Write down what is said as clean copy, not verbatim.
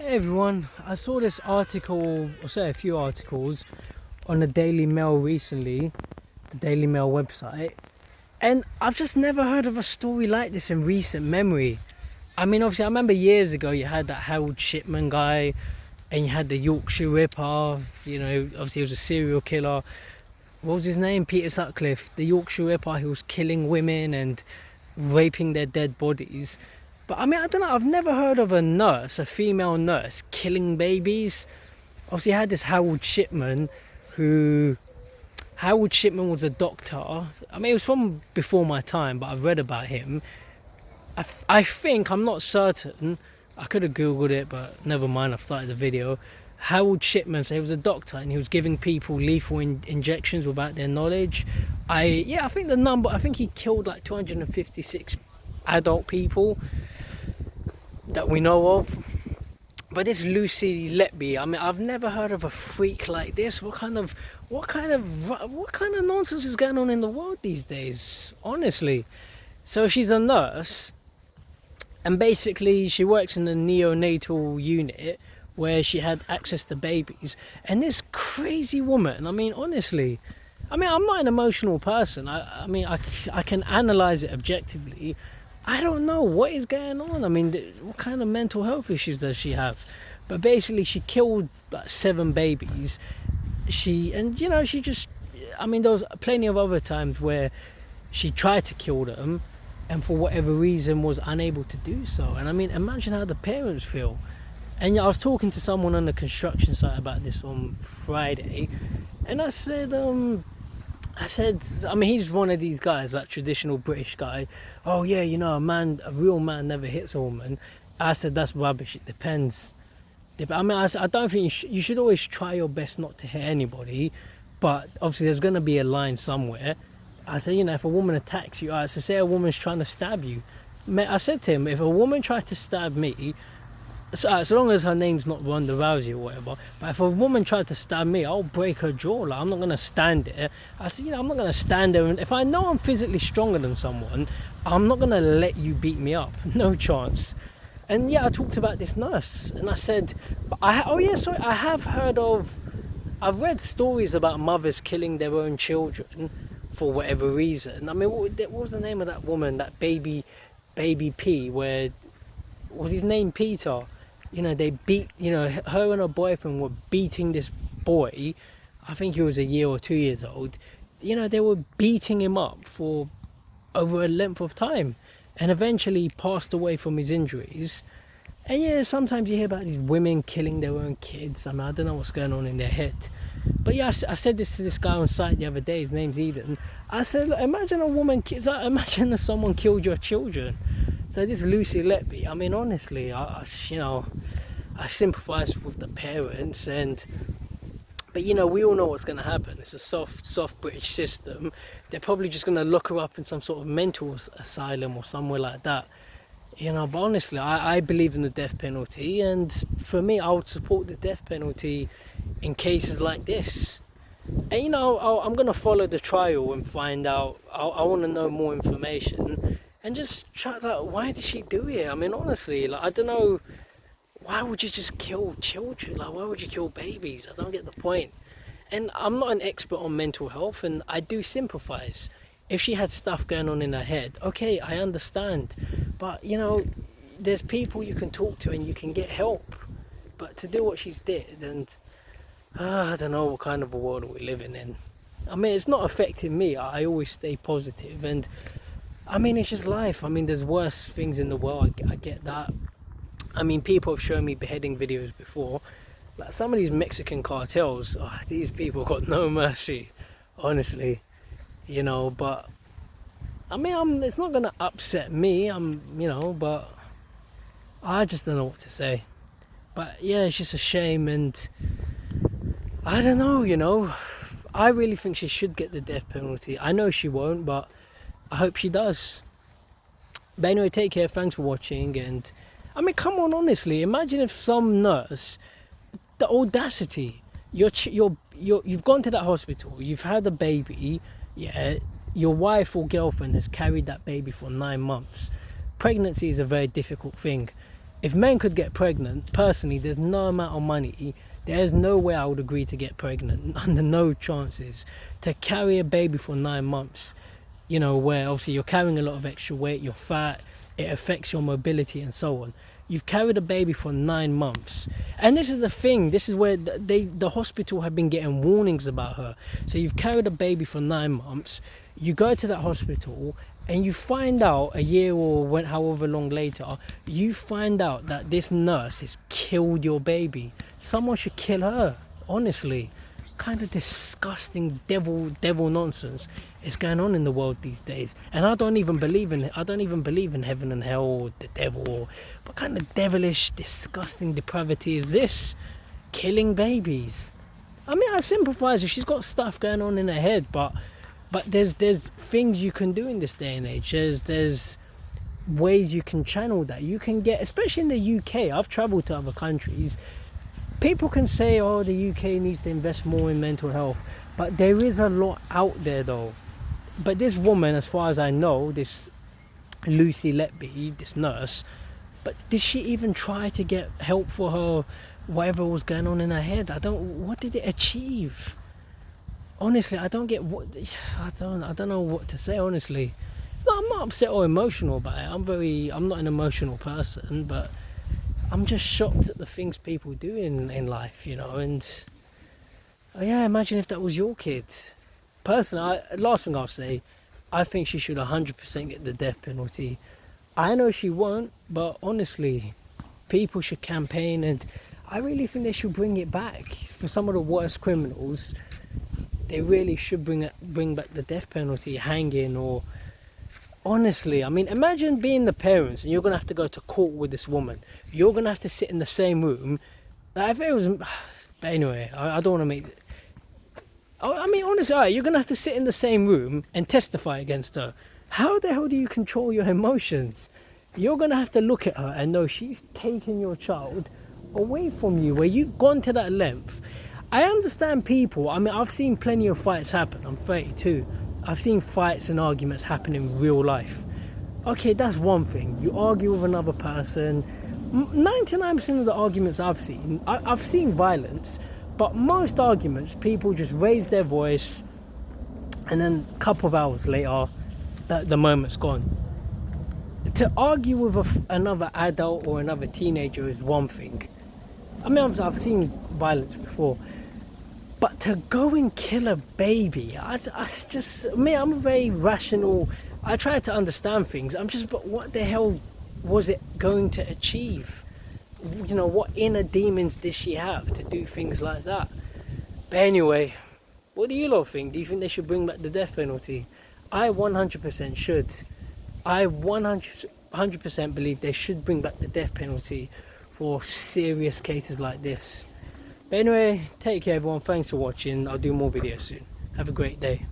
Hey everyone, I saw this article, or say a few articles, on the Daily Mail recently, the Daily Mail website, and I've just never heard of a story like this in recent memory. I mean, obviously, I remember years ago you had that Harold Shipman guy, and you had the Yorkshire Ripper, obviously he was a serial killer. What was his name? Peter Sutcliffe, the Yorkshire Ripper, who was killing women and raping their dead bodies. But I mean, I don't know, I've never heard of a female nurse, killing babies. Obviously, you had this Harold Shipman was a doctor. I mean, it was from before my time, but I've read about him. I think, I'm not certain, I could have Googled it, but never mind, I've started the video. Harold Shipman, so he was a doctor and he was giving people lethal injections without their knowledge. I think he killed like 256 adult people that we know of. But this Lucy Letby, I mean, I've never heard of a freak like this. What kind of nonsense is going on in the world these days? Honestly. So she's a nurse, and basically she works in the neonatal unit where she had access to babies. And this crazy woman, I mean, honestly, I'm not an emotional person. I can analyze it objectively. I don't know what is going on. I mean, what kind of mental health issues does she have? But basically, she killed like 7 babies. There was plenty of other times where she tried to kill them, and for whatever reason was unable to do so. And I mean, imagine how the parents feel. And I was talking to someone on the construction site about this on Friday, and I said, he's one of these guys, like traditional British guy. Oh yeah, a real man never hits a woman. I said, that's rubbish, it depends. I don't think you should always try your best not to hit anybody, but obviously there's going to be a line somewhere. I said, if a woman attacks you, say a woman's trying to stab you. I said to him, if a woman tried to stab me, so long as her name's not Ronda Rousey or whatever, but if a woman tried to stab me, I'll break her jaw. Like, I'm not going to stand there. I said, I'm not going to stand there. And if I know I'm physically stronger than someone, I'm not going to let you beat me up. No chance. And yeah, I talked about this nurse, and I said, I've read stories about mothers killing their own children for whatever reason. I mean, what was the name of that woman, that baby P, where, was his name Peter? They beat, her and her boyfriend were beating this boy. I think he was a year or 2 years old. They were beating him up for over a length of time, and eventually passed away from his injuries. And yeah, sometimes you hear about these women killing their own kids. I mean, I don't know what's going on in their head. But yeah, I said this to this guy on site the other day. His name's Eden. I said, look, imagine imagine if someone killed your children. So this Lucy Letby, I mean, honestly, I sympathise with the parents, but we all know what's going to happen. It's a soft British system. They're probably just going to look her up in some sort of mental asylum or somewhere like that. But honestly, I believe in the death penalty, and for me, I would support the death penalty in cases like this. And I'm going to follow the trial and find out. I want to know more information. And just try, why did she do it? I mean, honestly, I don't know. Why would you just kill children? Why would you kill babies? I don't get the point. And I'm not an expert on mental health, and I do sympathise. If she had stuff going on in her head, okay, I understand. But, there's people you can talk to and you can get help. But to do what she's did, and I don't know what kind of a world we're living in. I mean, it's not affecting me. I always stay positive, and I mean, it's just life. I mean, there's worse things in the world. I get that. I mean, people have shown me beheading videos before. Like some of these Mexican cartels, these people got no mercy, honestly. But I mean, it's not going to upset me. But I just don't know what to say. But yeah, it's just a shame, and I don't know, I really think she should get the death penalty. I know she won't, but I hope she does. But anyway, take care, thanks for watching. And I mean, come on, honestly, imagine if some nurse, the audacity, you've gone to that hospital, you've had a baby, yeah, your wife or girlfriend has carried that baby for 9 months. Pregnancy is a very difficult thing. if men could get pregnant, personally, there's no amount of money, there's no way I would agree to get pregnant, under no chances. To carry a baby for 9 months, you know, where obviously you're carrying a lot of extra weight, you're fat, it affects your mobility and so on. You've carried a baby for 9 months. And this is the thing, this is where the hospital have been getting warnings about her. So you've carried a baby for 9 months, you go to that hospital, and you find out a year or however long later, you find out that this nurse has killed your baby. Someone should kill her, honestly. Kind of disgusting devil nonsense is going on in the world these days. And I don't even believe in heaven and hell or the devil, or what kind of devilish, disgusting depravity is this? Killing babies. I mean, I sympathize if she's got stuff going on in her head, but there's things you can do in this day and age. There's ways you can channel that. You can get, especially in the UK, I've traveled to other countries. People can say, oh, the UK needs to invest more in mental health, but there is a lot out there though. But this woman, as far as I know, this Lucy Letby, this nurse, but did she even try to get help for her, whatever was going on in her head? What did it achieve? Honestly, I don't get what, I don't know what to say, honestly. I'm not upset or emotional about it. I'm not an emotional person, but I'm just shocked at the things people do in life, you know. And yeah, imagine if that was your kid. Personally, last thing I'll say, I think she should 100% get the death penalty. I know she won't, but honestly, people should campaign, and I really think they should bring it back. For some of the worst criminals, they really should bring back the death penalty, hanging, or honestly, I mean, imagine being the parents and you're gonna have to go to court with this woman. You're gonna have to sit in the same room. Like, if it was, but anyway, I don't want to make. I mean, honestly, you're gonna have to sit in the same room and testify against her. How the hell do you control your emotions? You're gonna have to look at her and know she's taken your child away from you, where you've gone to that length. I understand people. I mean, I've seen plenty of fights happen. I'm 32. I've seen fights and arguments happen in real life. Okay, that's one thing. You argue with another person. 99% of the arguments I've seen violence, but most arguments, people just raise their voice, and then a couple of hours later, the moment's gone. To argue with another adult or another teenager is one thing. I mean, I've seen violence before. But to go and kill a baby, I'm a very rational, I try to understand things. But what the hell was it going to achieve? You know, what inner demons did she have to do things like that? But anyway, what do you lot think? Do you think they should bring back the death penalty? I 100% should. I 100% believe they should bring back the death penalty for serious cases like this. But anyway, take care everyone, thanks for watching. I'll do more videos soon. Have a great day.